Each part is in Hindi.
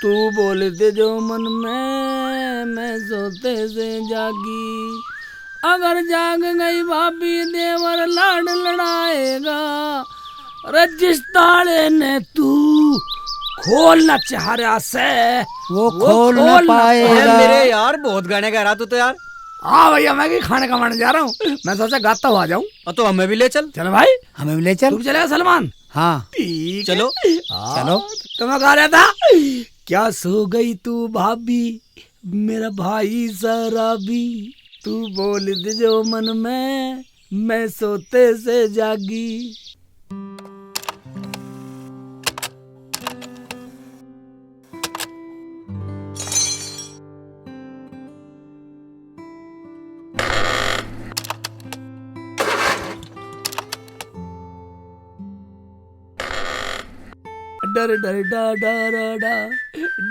तू बोल दे जो मन में मैं सोते से जागी। अगर जाग गई भाभी देवर लाड लड़ाएगा। रजिस्ताले ने तू खोलना चाह रहा से वो खोल ना पाएगा। मेरे यार बहुत गाने गा रहा तू तो यार। हाँ भैया मैं भी खाने कमाने जा रहा हूँ। मैं सोचा गाता हुआ जाऊँ। तो हमें भी ले चल। चलो भाई हमें भी ले चल। तू भी चलेगा सलमान? हाँ ठीक चलो चलो। तो मैं गा रहा था, क्या सो गई तू भाभी मेरा भाई शराबी। तू बोल दे जो मन में मैं सोते से जागी। डर डर डा डा डा डा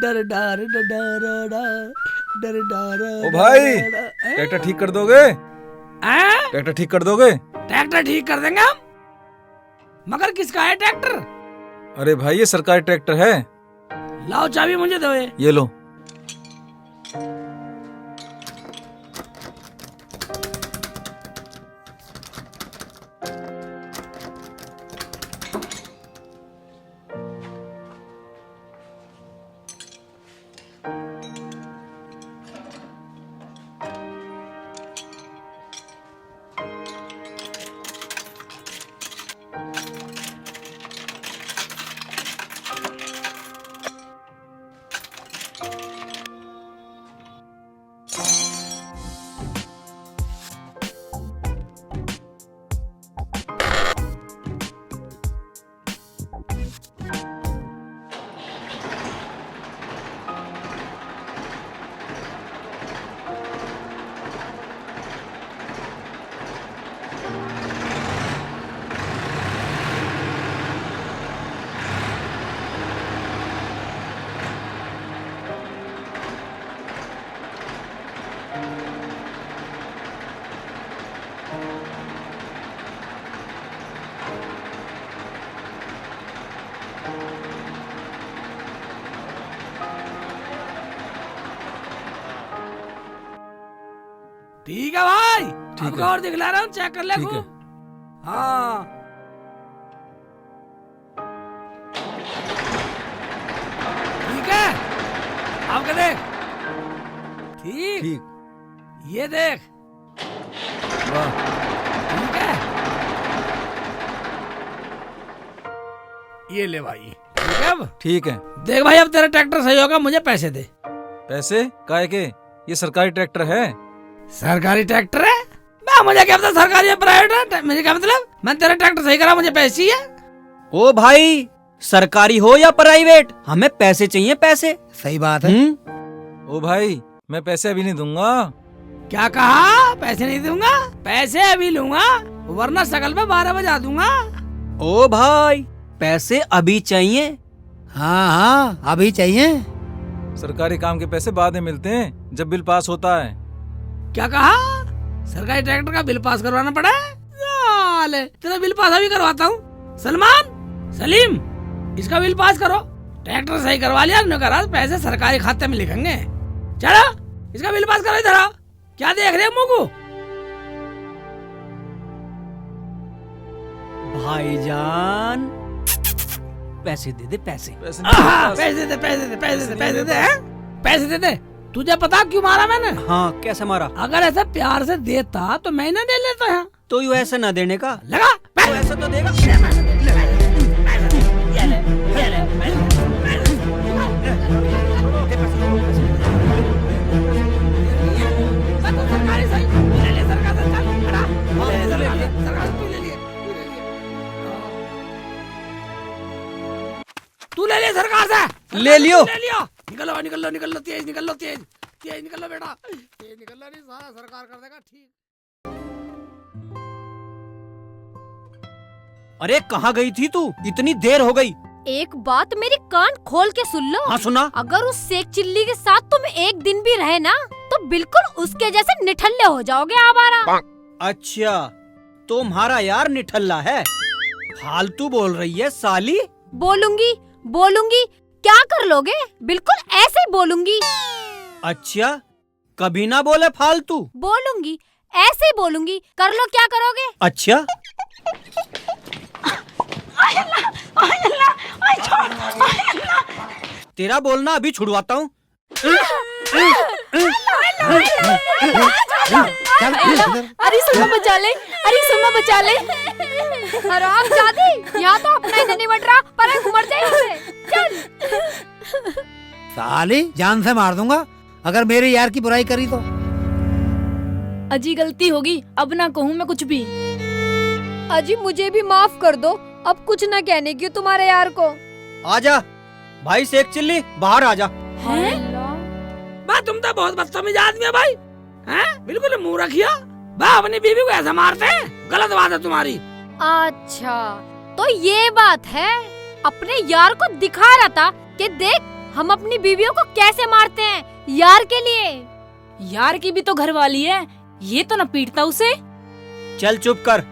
डर डर डा डा डा डा डर डर। ओ भाई ट्रैक्टर ठीक कर दोगे? ट्रैक्टर ठीक कर दोगे? ट्रैक्टर ठीक कर देंगे हम, मगर किसका है ट्रैक्टर? अरे भाई ये सरकारी ट्रैक्टर है। लाओ चाबी मुझे दो। ये लो। ठीक है भाई, ठीक अब है। और दिखला रहा हूँ, चेक कर ले ठीक खूब। है। हाँ ठीक है, अब क्या देख। ठीक ठीक। ये देख। वाह ठीक है ये ले भाई। ठीक है अब ठीक है। देख भाई, अब तेरा ट्रैक्टर सही होगा, मुझे पैसे दे। पैसे काहे के? ये सरकारी ट्रैक्टर है। सरकारी ट्रैक्टर है? मुझे क्या पता सरकारी या प्राइवेट है, मुझे क्या मतलब। मैं तेरा ट्रैक्टर सही करा, मुझे पैसे ही है। ओ भाई सरकारी हो या प्राइवेट, हमें पैसे चाहिए, पैसे। सही बात है। ओ भाई मैं पैसे अभी नहीं दूंगा। क्या कहा? पैसे नहीं दूंगा? पैसे अभी लूंगा, वरना शकल पे 12 बजा दूंगा। ओ भाई पैसे अभी चाहिए? हाँ हाँ अभी चाहिए। सरकारी काम के पैसे बाद में मिलते हैं, जब बिल पास होता है। क्या कहा? सरकारी ट्रैक्टर का बिल पास करवाना पड़ा है? साले, तेरा बिल पास अभी करवाता हूँ। सलमान, सलीम, इसका बिल पास करो। ट्रैक्टर सही करवा लिया न करा, पैसे सरकारी खाते में लिखेंगे। चलो इसका बिल पास करो। इधर आओ, क्या देख रहे हो मुंह को? भाईजान पैसे दे दे, पैसे। पैसे नहीं पास। पैसे दे, पैसे दे, पैसे दे, पैसे दे, हैं? पैसे दे दे। तुझे पता क्यों मारा मैंने? हाँ कैसे मारा? अगर ऐसा प्यार से देता तो मैं ना दे लेता है। तो यू ऐसे ना देने का। लगा तो ऐसा तो देगा। तू ले ले सरकार से। ले लियो। ले लियो। निकलो निकलो निकलो, तेज निकलो, तेज तेज निकलो बेटा, तेज निकलो, नहीं सारा सरकार कर देगा। ठीक। अरे कहाँ गई थी तू, इतनी देर हो गई। एक बात मेरी कान खोल के सुन लो। हाँ सुना। अगर उस शेख चिल्ली के साथ तुम एक दिन भी रहे ना, तो बिल्कुल उसके जैसे निठल्ले हो जाओगे आवारा। अच्छा तुम्हारा यार निठल्ला है, फालतू बोल रही है साली। बोलूंगी बोलूंगी, क्या कर लोगे? बिल्कुल ऐसे ही बोलूंगी। अच्छा, कभी ना बोले फालतू। बोलूंगी, ऐसे ही बोलूंगी। कर लो, क्या करोगे? अच्छा, तेरा बोलना अभी छुड़वाता हूँ। अरे सुनो बचा ले, अरे सुनो बचा ले। हराम जादी, यहाँ तो अपना ही नहीं बट रहा, पर मर जाए। चल। साली जान से मार दूंगा अगर मेरे यार की बुराई करी तो। अजी गलती होगी, अब ना कहूँ मैं कुछ भी। अजी मुझे भी माफ कर दो, अब कुछ न कहने की तुम्हारे यार को। आजा भाई, शेख चिल्ली बाहर आजा। बा तुम तो बहुत बदतमीज आदमी है भाई। हैं? बिल्कुल मुंह रखिया। बा अपनी बीवी को ऐसा मारते हैं, गलत बात है तुम्हारी। अच्छा, तो ये बात है। अपने यार को दिखा रहा था कि देख हम अपनी बीवियों को कैसे मारते हैं, यार के लिए। यार की भी तो घर वाली है, ये तो न पीटता उसे। चल चुप कर,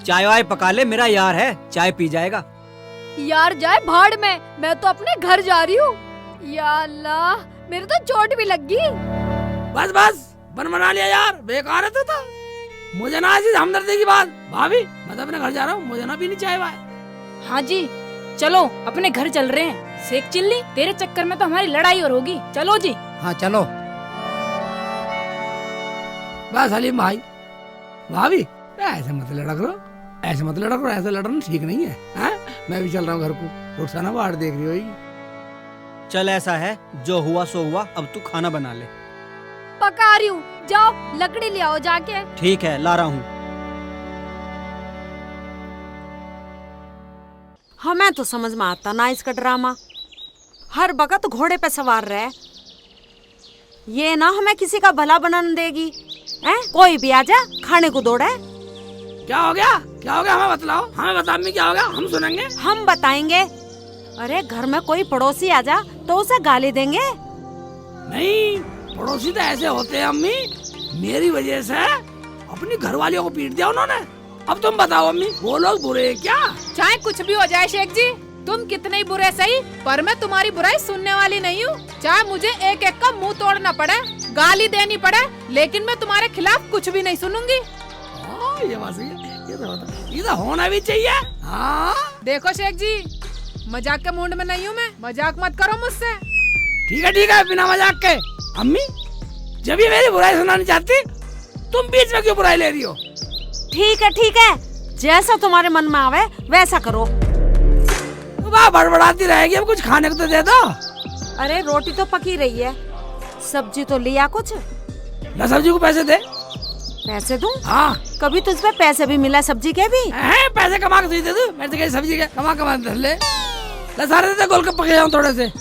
चाय वाय पका ले, मेरा यार है, चाय पी जाएगा। यार जाए भाड़ में, मैं तो अपने घर जा रही हूँ। या अल्लाह, मेरे तो चोट भी लग गई। बस बस बन बना लिया यार, बेकार है तो था। मुझे ना ऐसी हमदर्दी की बात। भाभी मैं तो अपने घर जा रहा हूँ, मुझे ना पीनी चाय वाय। हाँ जी, चलो अपने घर चल रहे हैं। शेख चिल्ली, तेरे चक्कर में तो हमारी लड़ाई और होगी। चलो जी। हाँ चलो। बस सलीम भाई, भाभी ऐसे मत लड़ा करो, ऐसे मत लड़ा करो, ऐसे लड़ना ठीक नहीं है। हैं? मैं भी चल रहा हूँ घर को, रुखसाना बाहर देख रही होगी। चल ऐसा है, जो हुआ सो हुआ, अब तू खाना बना ले। पका रही हूँ, जाओ लकड़ी ले आओ जाके। ठीक है, ला रहा हूँ। हमें तो समझ में आता ना इसका ड्रामा। हर वक्त घोड़े पे सवार रहे, ये ना हमें किसी का भला बनाने देगी। कोई भी आजा खाने को दौड़े। क्या हो गया, क्या हो गया, हमें बतलाओ, हमें बता में क्या हो गया, हम सुनेंगे। हम बताएंगे। अरे घर में कोई पड़ोसी आजा तो उसे गाली देंगे। नहीं, पड़ोसी तो ऐसे होते हैं अम्मी, मेरी वजह से अपनी घरवालियों को पीट दिया उन्होंने। अब तुम बताओ अम्मी, वो लोग बुरे हैं क्या? चाहे कुछ भी हो जाए शेख जी, तुम कितने ही बुरे सही, पर मैं तुम्हारी बुराई सुनने वाली नहीं हूँ। चाहे मुझे एक एक का मुंह तोड़ना पड़े, गाली देनी पड़े, लेकिन मैं तुम्हारे खिलाफ कुछ भी नहीं सुनूंगी। ये बात सही है, ये तो होना भी चाहिए। हाँ देखो शेख जी, मजाक के मूड में नहीं हूँ मैं, मजाक मत करो मुझसे। ठीक है, बिना मजाक के। अम्मी जब ये मेरी बुराई सुनानी चाहती, तुम बीच में क्यों बुराई ले रही हो? ठीक है, जैसा तुम्हारे मन में आवे वैसा करो। वाह, बड़बड़ाती रहेगी, अब कुछ खाने को तो दे दो। अरे रोटी तो पकी रही है, सब्जी तो लिया कुछ। ला सब्जी को पैसे दे। पैसे दूं? हाँ। कभी तुझ पे पैसे भी मिला सब्जी के भी? पैसे कमा के तुझे दे दूं, मैं तो कहीं सब्जी के कमा ले। ला सारे दे, गोलगप्पे खिलाऊं थोड़े से।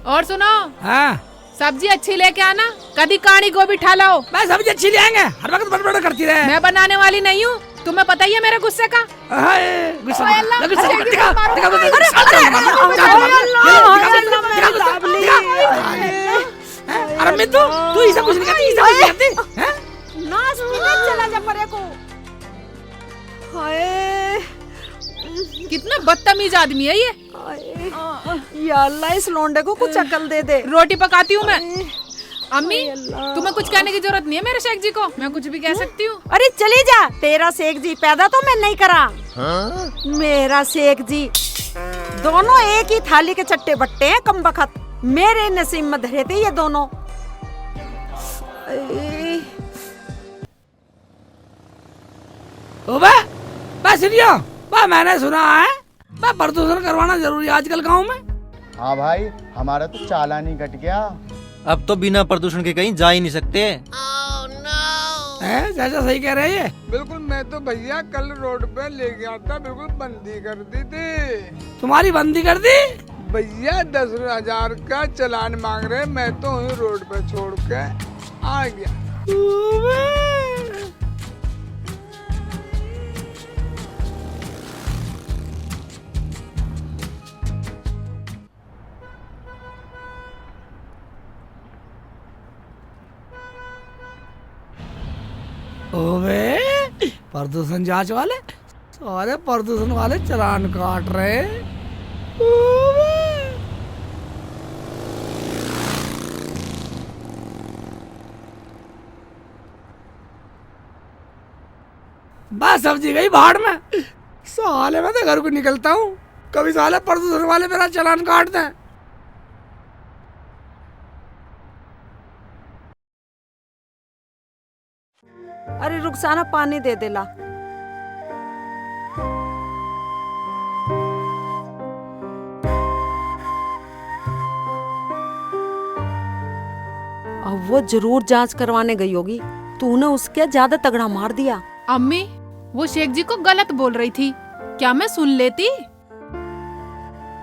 और सुनो, हाँ सब्जी अच्छी लेके आना, कभी कानी गोभी ठा लाओ। मैं सब्जी अच्छी ले आएंगे, हर वक्त बड़बड़ करती रहे। मैं बनाने वाली नहीं हूँ, तुम्हें पता ही है मेरे गुस्से का। अरे मैं तू ऐसा कुछ नहीं करती, चला जा परे को। हाय कितना बदतमीज आदमी है ये। या अल्लाह, इस लोंडे को कुछ अकल दे दे। रोटी पकाती हूँ मैं। अम्मी, तुम्हें कुछ कहने की जरूरत नहीं है मेरे शेख जी को, मैं कुछ भी कह सकती हूँ। अरे चली जा, तेरा शेख जी पैदा तो मैं नहीं करा। मेरा शेख जी, दोनों एक ही थाली के चट्टे बट्टे हैं, कम बखत मेरे नसीब में धरे थे ये दोनों। बस सुनियो, मैंने सुना है प्रदूषण करवाना जरूरी है आजकल गाँव में। हाँ भाई, हमारा तो चालान ही कट गया। अब तो बिना प्रदूषण के कहीं जा ही नहीं सकते। चाचा सही कह रहे हैं। बिल्कुल, मैं तो भैया कल रोड पे ले गया था, बिल्कुल बंदी कर दी थी। तुम्हारी बंदी कर दी? भैया 10,000 का चालान मांग रहे, मैं तो वहीं रोड पे छोड़ के आ गया। ओवे, प्रदूषण जांच वाले, सारे प्रदूषण वाले चालान काट रहे। सब्जी गई भाड़ में। साले मैं तो घर को निकलता हूँ, कभी साले प्रदूषण वाले मेरा चालान काटते हैं। अरे रुखसाना पानी दे देला। अब वो जरूर जांच करवाने गई होगी, तूने उसके ज्यादा तगड़ा मार दिया। अम्मी वो शेख जी को गलत बोल रही थी, क्या मैं सुन लेती?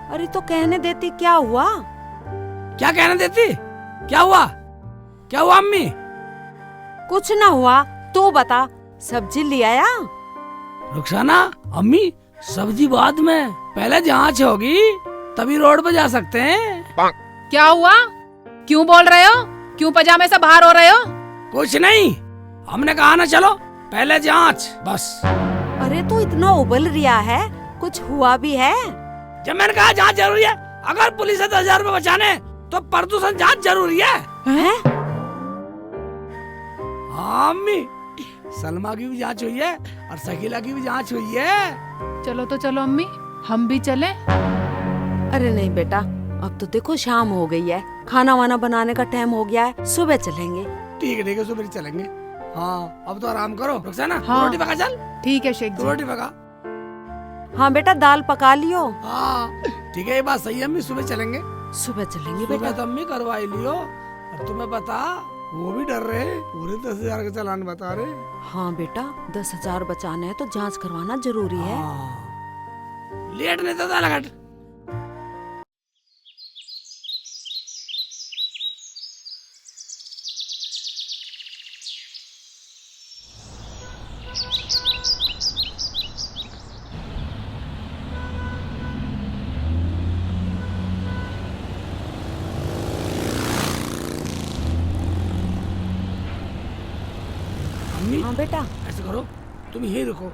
अरे तो कहने देती, क्या हुआ? क्या कहने देती? क्या हुआ? क्या हुआ अम्मी? कुछ ना हुआ, तू बता। सब्जी ले आया? रुखसाना अम्मी सब्जी बाद में, पहले जांच होगी तभी रोड पे जा सकते हैं। क्या हुआ? क्यों बोल रहे हो? क्यों पजामे से बाहर हो रहे हो? कुछ नहीं, हमने कहा ना चलो पहले जांच, बस। अरे तू इतना उबल रिया है, कुछ हुआ भी है? जब मैंने कहा जांच जरूरी है, अगर पुलिस से 10,000 रुपए बचाने तो प्रदूषण जांच जरूरी है। हैं? हाँ अम्मी, सलमा की भी जांच हुई है और शकीला की भी जांच हुई है। चलो तो चलो अम्मी, हम भी चलें। अरे नहीं बेटा, अब तो देखो शाम हो गई है, खाना वाना बनाने का टाइम हो गया है, सुबह चलेंगे। ठीक है सुबह चलेंगे। हाँ अब तो आराम करो रुखसाना। हाँ। रोटी पका चल। ठीक है शेख जी। रोटी पका। हाँ बेटा, दाल पका लियो। हाँ ठीक है, ये बात सही है अम्मी, सुबह चलेंगे। सुबह चलेंगे सुबह बेटा। तो अम्मी करवाई लियो। और तुम्हें पता, वो भी डर रहे, पूरे 10,000 का चालान बता रहे। हाँ बेटा, 10,000 बचाने हैं तो जांच करवाना जरूरी है। हाँ। लेट नहीं तो लगट। हाँ बेटा। ऐसे करो, तुम यही रुको,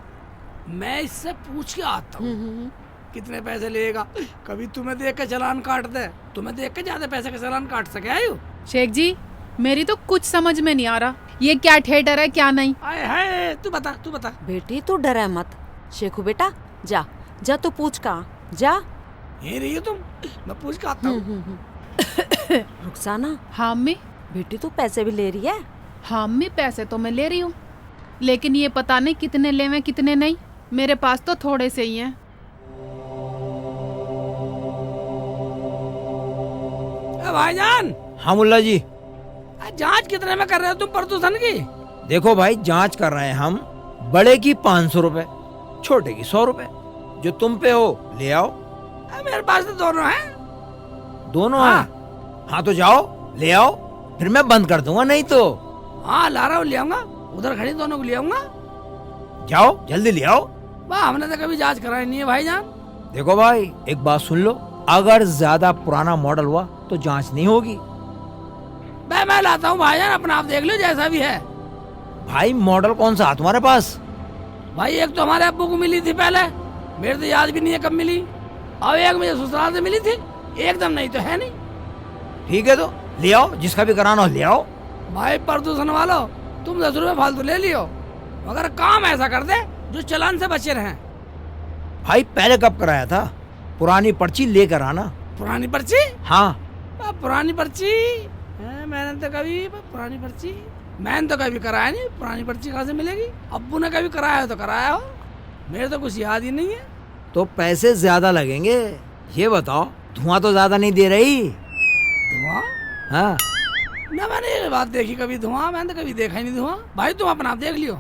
मैं इससे पूछ के आता हूँ कितने पैसे लेगा। कभी तुम्हें देख के चालान काट दे, तुम्हें देख के ज्यादा पैसे का चालान काट सके। आयु शेख जी, मेरी तो कुछ समझ में नहीं आ रहा, ये क्या थिएटर है क्या नहीं। आए हाय, तू बता तू बता। बेटी तू डरे मत। शेखू बेटा जा जा, तू पूछ का जा। यही रही हो तुम, मैं पूछ के आता हूँ। रुखसाना। हाँ अम्मी। बेटी तू पैसे भी ले रही है? हाँ अम्मी, पैसे तो मैं ले रही हूँ, लेकिन ये पता नहीं कितने लेवे कितने नहीं, मेरे पास तो थोड़े से ही हैं। भाईजान। हाँ मुल्ला जी। जांच कितने में कर रहे हो तुम प्रदूषण की? देखो भाई, जांच कर रहे हैं हम। बड़े की 500 रुपए, छोटे की 100 रुपए। जो तुम पे हो ले आओ। मेरे पास तो दोनों हैं। दोनों हैं? हाँ तो जाओ ले आओ, फिर मैं बंद कर दूंगा नहीं तो। हाँ ला रहा हूँ, ले आऊंगा, उधर खड़ी दोनों को ले आऊंगा। जाओ जल्दी ले आओ। वाह, हमने तो कभी जांच कराई नहीं है भाईजान। देखो भाई, एक बात सुन लो, अगर ज्यादा पुराना मॉडल हुआ तो जांच नहीं होगी। मैं लाता हूँ भाईजान, अपना आप देख लो जैसा भी है। भाई मॉडल कौन सा है तुम्हारे पास? भाई एक तो हमारे अब्बू को मिली थी पहले, मेरे तो याद भी नहीं है कब मिली। और एक मुझे ससुराल से मिली थी, एकदम नहीं तो है नहीं। ठीक है तो ले आओ, जिसका भी कराना हो ले आओ। भाई प्रदूषण वालों, तुम 10 रुपए फालतू ले लियो, मगर काम ऐसा कर दे जो चालान से बचे रहे। भाई पहले कब कराया था? पुरानी पर्ची लेकर आना। पुरानी पर्ची? हाँ। पुरानी पर्ची मैंने तो कभी कराया नहीं। पुरानी पर्ची कहाँ से मिलेगी? अब्बू ने कभी कराया हो तो कराया हो, मेरे तो कुछ याद ही नहीं है। तो पैसे ज्यादा लगेंगे। ये बताओ, धुआं तो ज्यादा नहीं दे रही? धुआं? हाँ। ना मैंने ये बात देखी कभी धुआं, मैंने तो कभी देखा ही नहीं धुआं। भाई तुम अपना आप देख लियो।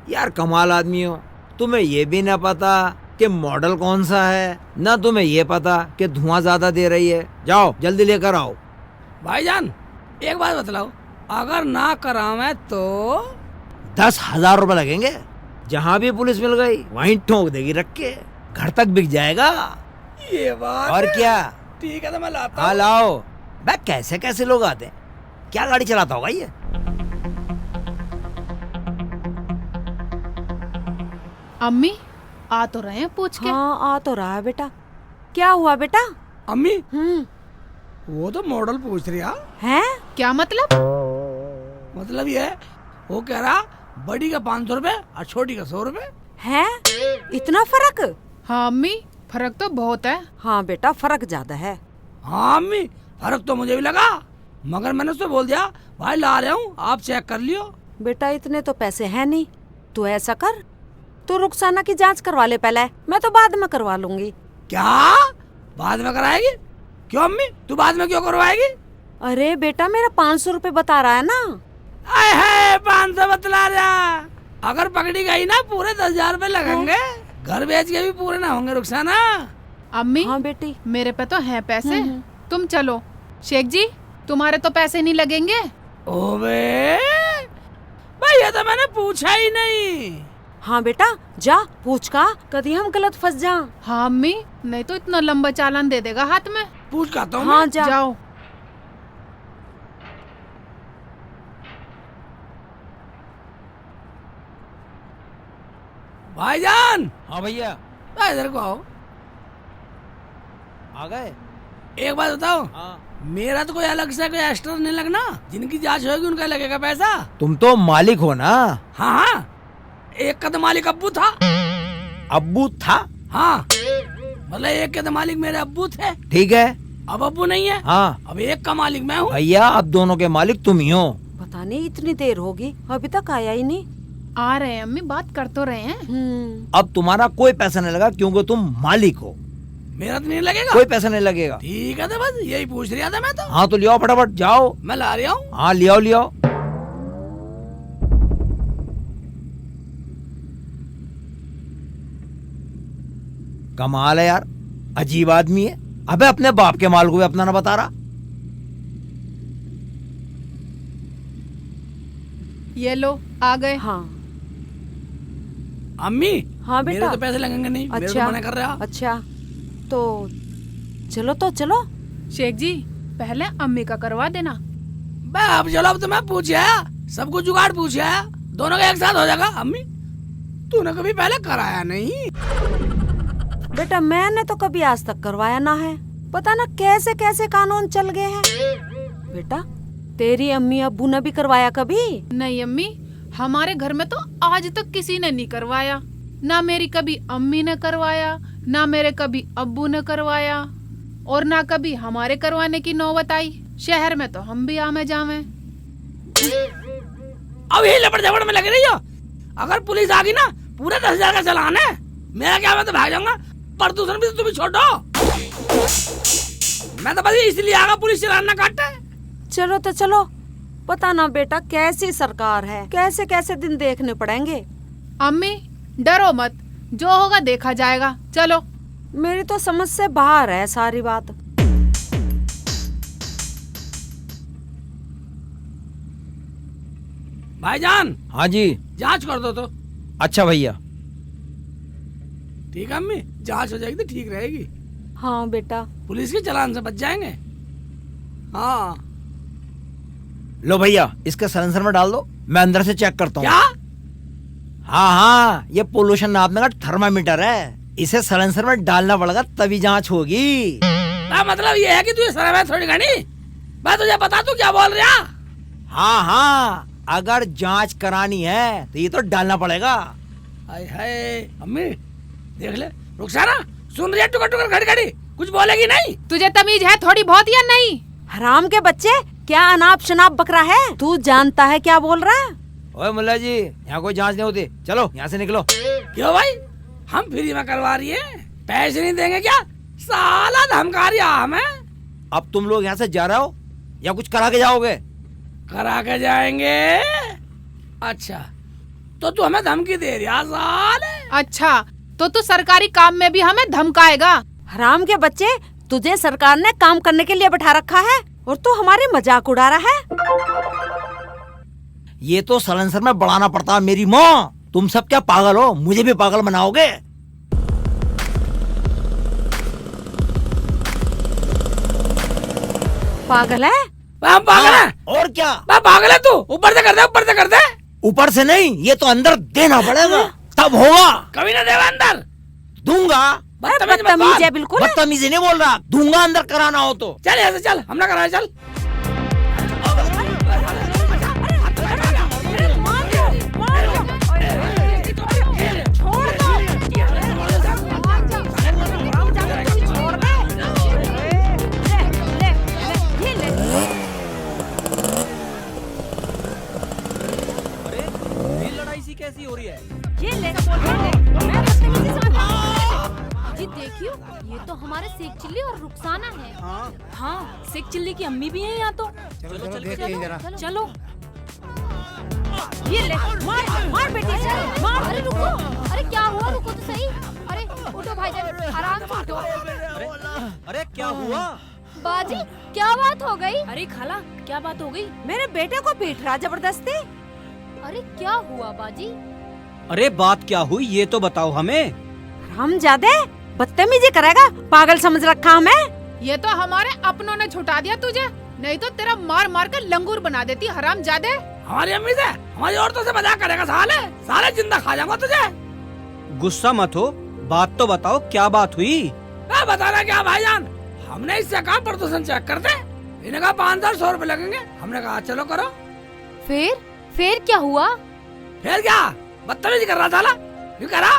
यार कमाल आदमी हो, तुम्हें ये भी ना पता कि मॉडल कौन सा है, ना तुम्हें ये पता कि धुआं ज्यादा दे रही है। जाओ जल्दी लेकर आओ। भाईजान एक बात बतलाओ, अगर ना करावे तो 10,000 रुपए लगेंगे। जहाँ भी पुलिस मिल गई वहीं ठोक देगी रख के, घर तक बिक जाएगा। ये बात और है? क्या? ठीक है तो मैं लाता हाँ हूँ। लाओ। भाई कैसे कैसे लोग आते हैं, क्या गाड़ी चलाता होगा ये? अम्मी आ तो रहे हैं पूछ के। हाँ आ तो रहा है बेटा। क्या हुआ बेटा? अम्मी वो तो मॉडल पूछ रही है। क्या मतलब? मतलब ये है, वो कह रहा बड़ी का 500 रुपए और छोटी का 100 रुपए है इतना फर्क? हाँ अम्मी, फर्क तो बहुत है। हाँ बेटा, फर्क ज्यादा है। हाँ अम्मी, फर्क तो मुझे भी लगा, मगर मैंने उससे बोल दिया भाई ला रहा हूँ, आप चेक कर लियो। बेटा इतने तो पैसे हैं नहीं, तू ऐसा कर, तू रुखसाना की जांच करवा ले पहले, मैं तो बाद में करवा लूंगी। क्या बाद में कराएगी? क्यों अम्मी, तू बाद में क्यों करवाएगी? अरे बेटा मेरा 500 रुपए बता रहा है ना। आए है 500 बतला रहा, अगर पकड़ी गई ना पूरे 10,000 रुपए लगेंगे, घर बेच के भी पूरे ना होंगे रुखसाना। अम्मी हाँ बेटी, मेरे पे तो हैं पैसे, तुम चलो। शेख जी तुम्हारे तो पैसे नहीं लगेंगे। ओबे भाई ये तो मैंने पूछा ही नहीं। हाँ बेटा जा पूछ का, कभी हम गलत फंस जा। हाँ अम्मी, नहीं तो इतना लंबा चालान दे देगा हाथ में। पूछ का हूँ। हाँ जा। जाओ। भाईजान, हाँ भैया इधर को आओ। आ गए। एक बात बताओ, हाँ। मेरा तो कोई अलग से कोई एक्स्ट्रा नहीं लगना, जिनकी जांच होगी उनका लगेगा पैसा। तुम तो मालिक हो ना। हाँ हाँ, एक का तो मालिक अब्बू था। अब्बू था? हाँ मतलब एक के तो मालिक मेरे अब्बू थे, ठीक है। अब अब्बू नहीं है। हाँ अब एक का मालिक मैं हूँ। भैया, अब दोनों के मालिक तुम ही हो। पता नहीं इतनी देर होगी, अभी तक आया ही नहीं। आ रहे हैं अम्मी, बात कर तो रहे हैं। अब तुम्हारा कोई पैसा नहीं लगा क्योंकि तुम मालिक हो। मेरा तो नहीं लगेगा? कोई पैसा नहीं लगेगा। ठीक है, तो बस यही पूछ रहा था मैं तो। हाँ तो लियाओ फटाफट, जाओ। मैं ला रहा हूँ। हाँ लियाओ लियाओ। कमाल है यार, अजीब आदमी है। अबे अपने बाप के माल को भी अपना ना बता रहा। ये लो आ गए। हाँ अम्मी, हाँ मेरे बेटा। तो पैसे लगेंगे नहीं, मेरे को अच्छा मना कर रहा। अच्छा तो चलो तो चलो। शेख जी पहले अम्मी का करवा देना। बे अब चलो, अब तो मैं पूछ आया, सब कुछ जुगाड़ पूछ आया, दोनों का एक साथ हो जाएगा। अम्मी तूने कभी पहले कराया नहीं? बेटा मैंने तो कभी आज तक करवाया ना है, पता ना कैसे कैसे कानून चल गए हैं। बेटा तेरी अम्मी अब्बू ने भी करवाया कभी? नहीं अम्मी, हमारे घर में तो आज तक किसी ने नहीं करवाया। ना मेरी कभी अम्मी ने करवाया, ना मेरे कभी अब्बू ने करवाया, और ना कभी हमारे करवाने की नौबत आई। शहर में तो हम भी आमे जावे। अब यही लपड़ झपड़ में लग रही हो। अगर पुलिस आ गई ना, पूरे 10,000 का चालान है। मेरा क्या, मैं तो भाग जाऊंगा। प्रदूषण भी तो तुम ही छोड़ो। मैं तो बस इसलिए आगा पुलिस चालान ना काटे। चलो तो चलो, पता ना बेटा कैसी सरकार है, कैसे कैसे दिन देखने पड़ेंगे। अम्मी डरो मत, जो होगा देखा जाएगा। चलो। मेरी तो समझ से बाहर है सारी बात। भाईजान। हाँ जी। जांच कर दो तो। अच्छा भैया। ठीक है अम्मी, जांच हो जाएगी तो ठीक रहेगी। हाँ बेटा। पुलिस के चालान से बच जाएंगे। हाँ लो भैया, इसके साइलेंसर में डाल दो, मैं अंदर से चेक करता हूँ। क्या? हाँ हाँ, ये पोल्यूशन नापने का थर्मामीटर है, इसे साइलेंसर में डालना पड़ेगा तभी जांच होगी। मतलब ये है कि तू सर में थोड़ी घनी, मैं तुझे बता तू क्या बोल रहा। हाँ हाँ, अगर जांच करानी है तो ये तो डालना पड़ेगा। हाय हाय अम्मी देख ले, रुखसाना सुन रही है? टुकर टुकर घड़ी घड़ी कुछ बोलेगी नहीं? तुझे तमीज है थोड़ी बहुत या नहीं? हराम के बच्चे, क्या अनाप शनाप बकरा है, तू जानता है क्या बोल रहा है? ओए मुल्ला जी, यहाँ कोई जांच नहीं होती, चलो यहाँ से निकलो। क्यों भाई, हम फ्री में करवा रही है, पैसे नहीं देंगे क्या? साला धमका रही हमें। अब तुम लोग यहाँ से जा रहे हो या कुछ करा के जाओगे? करा के जाएंगे। अच्छा तो तू हमें धमकी दे रहा साले? अच्छा तो तू सरकारी काम में भी हमें धमकाएगा? हराम के बच्चे, तुझे सरकार ने काम करने के लिए बैठा रखा है और तू हमारी मजाक उड़ा रहा है। ये तो साइलेंसर में बढ़ाना पड़ता है मेरी माँ। तुम सब क्या पागल हो, मुझे भी पागल बनाओगे? पागल है? हम पागल है? और क्या? पागल है तू? ऊपर से कर दे, ऊपर से कर दे। ऊपर से नहीं, ये तो अंदर देना पड़ेगा, तब होगा। कभी ना देगा अंदर? दूंगा। बदतमीज है बिल्कुल। बदतमीजी नहीं बोल रहा, दूंगा अंदर कराना हो तो। चल ऐसे चल, हम ना कराए चल। छोड़ चिल्ली और रुखसाना है। हाँ, शेख चिल्ली की अम्मी भी है यहाँ तो। चलो चलो देखते हैं जरा। चलो। ये ले, मार मार बेटी से, मार। अरे रुको, अरे क्या हुआ, रुको तो सही। अरे उठो भाईजान, आराम से उठो। अरे क्या हुआ? बाजी क्या बात हो गई? अरे खाला, क्या बात हो गई? मेरे बेटे को पीट रहा जबरदस्ती। अरे क्या हुआ बाजी? अरे बात क्या हुई ये तो बताओ हमें। हम ज्यादा बदतमीजी करेगा, पागल समझ रखा हमें। ये तो हमारे अपनों ने छुटा दिया तुझे, नहीं तो तेरा मार मार कर लंगूर बना देती हराम जादे। हमारी अम्मी से, हमारी औरतों से मजाक करेगा साले, साले जिंदा खा जाऊंगा तुझे। गुस्सा मत हो, बात तो बताओ क्या बात हुई। बताना क्या भाईजान, हमने इससे कहा प्रदूषण चेक कर दे। इन्हें कहा 5,100 रुपए लगेंगे। हमने कहा चलो करो। फिर क्या हुआ? फिर क्या, बदतमीजी कर रहा साला। यू करा,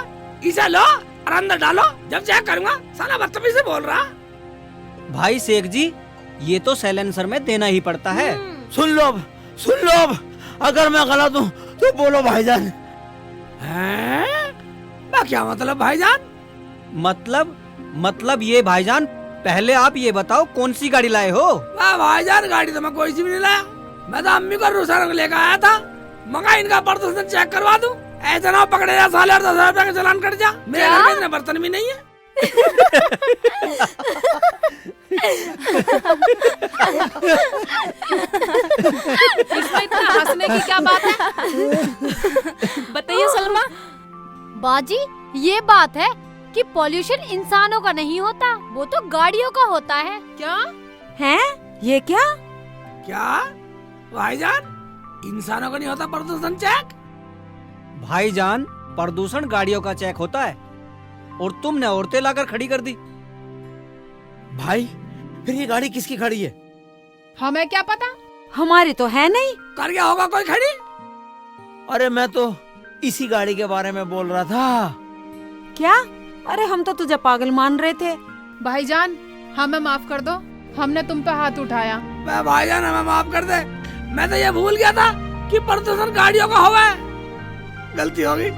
इसे लो और अंदर डालो, जब चेक करूंगा साला बदतमीजी से बोल रहा। भाई शेख जी, ये तो साइलेंसर में देना ही पड़ता है। सुन लो अब, अगर मैं गलत हूँ तो बोलो भाईजान। क्या मतलब भाईजान? मतलब ये भाईजान, पहले आप ये बताओ कौन सी गाड़ी लाए हो? वाह भाईजान, गाड़ी तो मैं कोई सी भी नहीं लाया। मैं तो अम्मी को रूसा रंग लेकर आया था। मगा इनका प्रदूषण चेक करवा दूं। ऐसा ना पकड़े जा साले और 10,000 रुपए का चालान कट जा। मेरे घर में इतने बर्तन भी नहीं है। इसमें इतना हंसने की क्या बात है? बताइए सलमा। बाजी ये बात है कि पॉल्यूशन इंसानों का नहीं होता, वो तो गाड़ियों का होता है। क्या है ये? क्या भाईजान, इंसानों का नहीं होता प्रदूषण चेक? भाईजान, प्रदूषण गाड़ियों का चेक होता है और तुमने औरतें लाकर खड़ी कर दी। भाई फिर ये गाड़ी किसकी खड़ी है? हमें क्या पता, हमारी तो है नहीं। कर गया होगा कोई खड़ी। अरे मैं तो इसी गाड़ी के बारे में बोल रहा था। क्या? अरे हम तो तुझे पागल मान रहे थे। भाईजान हमें माफ कर दो, हमने तुम पे हाथ उठाया। भाईजान हमें माफ कर दे, मैं तो ये भूल गया था कि प्रदूषण गाड़ियों का हुआ है। गलती होगी,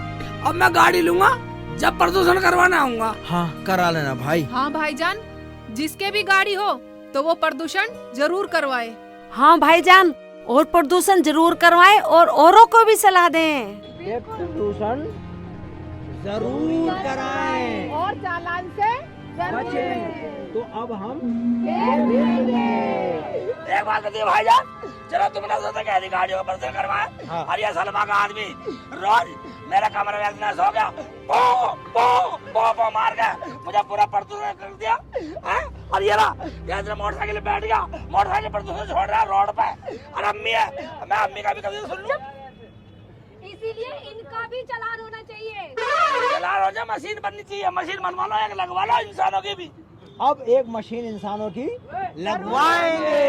अब मैं गाड़ी लूंगा जब प्रदूषण करवाने आऊंगा। हाँ करा लेना भाई। हाँ भाईजान, जिसके भी गाड़ी हो तो वो प्रदूषण जरूर करवाए। हाँ भाईजान, और प्रदूषण जरूर करवाए और औरों को भी सलाह दें। प्रदूषण जरूर कराएं और चालान से बचें। तो अब हम एक बात बताइए भाईजान, चलो तुमने सोचा कि ऐसी गाड़ियों का प्रदूषण करवाए और ये सलमा का आदमी रोज मेरे कमरे में इतना सो गया, पो पो पो पो मार के मुझे पूरा प्रदूषण कर दिया है। और ये ना ये मोटरसाइकिल बैठ गया, मोटरसाइकिल प्रदूषण छोड़ रहा है रोड पे। और अम्मी है, मैं अम्मी का भी कभी सुन लूं। इसीलिए इनका भी चालान होना चाहिए। चालान हो जाए, मशीन बननी चाहिए, मशीन बनवा लो, एक लगवा लो इंसानों की भी। अब एक मशीन इंसानों की लगवाएंगे।